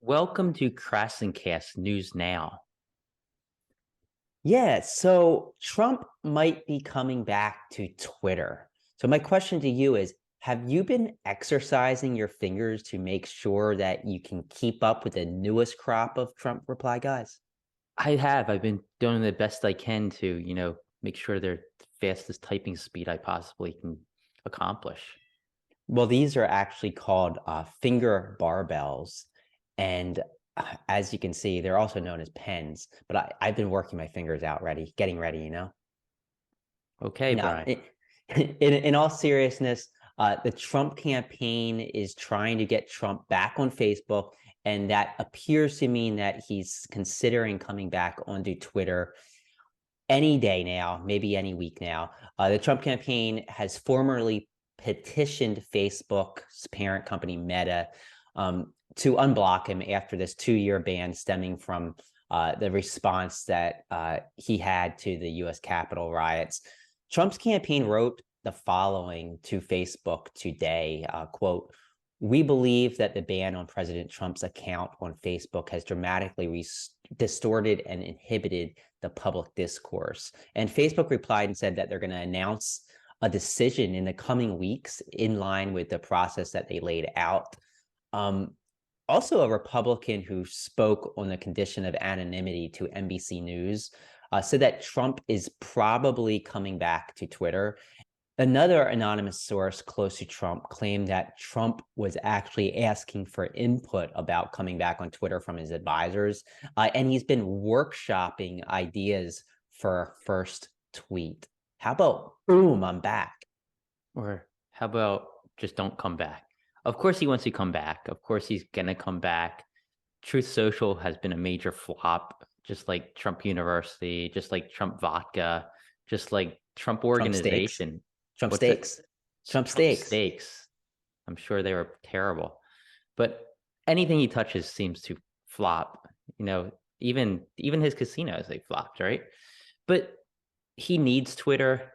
Welcome to KrassenCast News Now. Yeah, so Trump might be coming back to Twitter. So my question to you is, have you been exercising your fingers to make sure that you can keep up with the newest crop of Trump reply guys? I have. I've been doing the best I can to, make sure they're the fastest typing speed I possibly can accomplish. Well, these are actually called finger barbells. And as you can see, they're also known as pens. But I've been working my fingers out getting ready. Okay, Now, Brian. in all seriousness, the Trump campaign is trying to get Trump back on Facebook, and that appears to mean that he's considering coming back onto Twitter any day now, maybe any week now. The Trump campaign has formerly petitioned Facebook's parent company Meta to unblock him after this 2-year ban stemming from the response that he had to the U.S. Capitol riots. Trump's campaign wrote the following to Facebook today, quote, "We believe that the ban on President Trump's account on Facebook has dramatically distorted and inhibited the public discourse." And Facebook replied and said that they're going to announce a decision in the coming weeks in line with the process that they laid out. Um, Also, a Republican who spoke on the condition of anonymity to NBC News said that Trump is probably coming back to Twitter. Another anonymous source close to Trump claimed that Trump was actually asking for input about coming back on Twitter from his advisors, and he's been workshopping ideas for a first tweet. How about, boom, I'm back? Or how about just don't come back? Of course he wants to come back. Of course he's gonna come back. Truth Social has been a major flop, just like Trump University, just like Trump Vodka, just like Trump Trump steaks, Organization. Trump What's it? steaks, Trump Trump steaks. Steaks. I'm sure they were terrible. But anything he touches seems to flop. Even his casinos, they flopped, right? But he needs Twitter.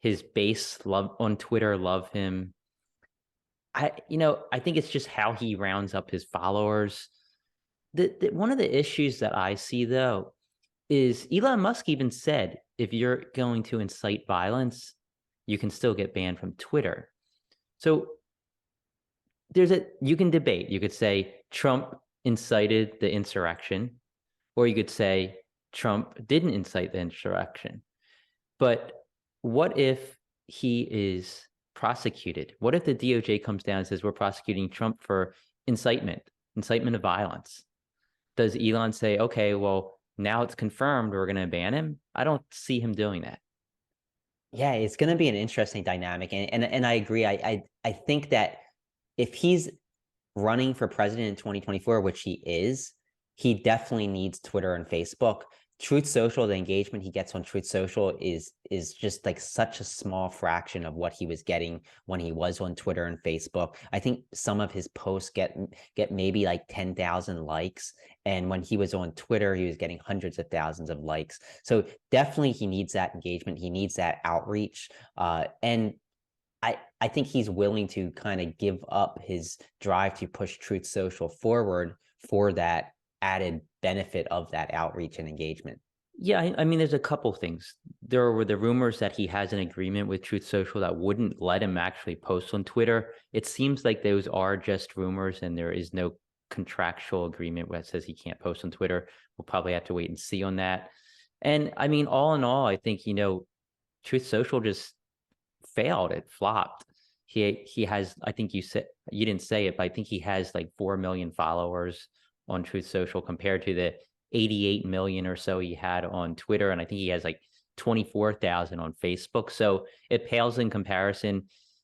His base love on Twitter love him. I think it's just how he rounds up his followers. One of the issues that I see though is Elon Musk even said if you're going to incite violence, you can still get banned from Twitter. So you can debate. You could say Trump incited the insurrection, or you could say Trump didn't incite the insurrection. But what if he is prosecuted? What if the DOJ comes down and says we're prosecuting Trump for incitement of violence? Does Elon say, okay, well, now it's confirmed we're going to ban him? I don't see him doing that. Yeah, it's going to be an interesting dynamic, and I agree. I think that if he's running for president in 2024, which he is, he definitely needs Twitter and Facebook. Truth Social, the engagement he gets on Truth Social is just like such a small fraction of what he was getting when he was on Twitter and Facebook. I think some of his posts get maybe like 10,000 likes, and when he was on Twitter, he was getting hundreds of thousands of likes. So definitely, he needs that engagement. He needs that outreach, and I think he's willing to kind of give up his drive to push Truth Social forward for that added benefit of that outreach and engagement. Yeah, I mean, there's a couple things. There were the rumors that he has an agreement with Truth Social that wouldn't let him actually post on Twitter. It seems like those are just rumors and there is no contractual agreement that says he can't post on Twitter. We'll probably have to wait and see on that. And I mean, all in all, I think, Truth Social just failed. It flopped. He has, I think you didn't say it, but I think he has like 4 million followers on Truth Social compared to the 88 million or so he had on Twitter. And I think he has like 24,000 on Facebook. So it pales in comparison.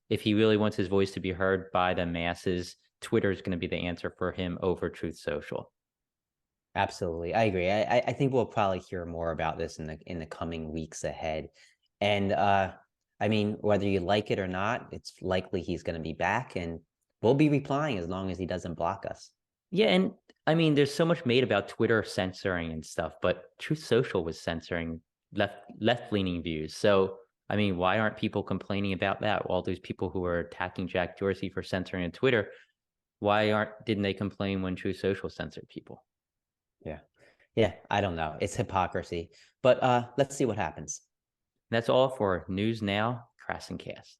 If he really wants his voice to be heard by the masses, Twitter is going to be the answer for him over Truth Social. Absolutely, I agree. I think we'll probably hear more about this in the coming weeks ahead. And I mean, whether you like it or not, it's likely he's going to be back, and we'll be replying as long as he doesn't block us. Yeah, and I mean, there's so much made about Twitter censoring and stuff, but Truth Social was censoring left leaning views. So I mean, why aren't people complaining about that? All those people who are attacking Jack Dorsey for censoring on Twitter, Why didn't they complain when Truth Social censored people? Yeah. Yeah, I don't know. It's hypocrisy. But let's see what happens. That's all for News Now, KrassenCast.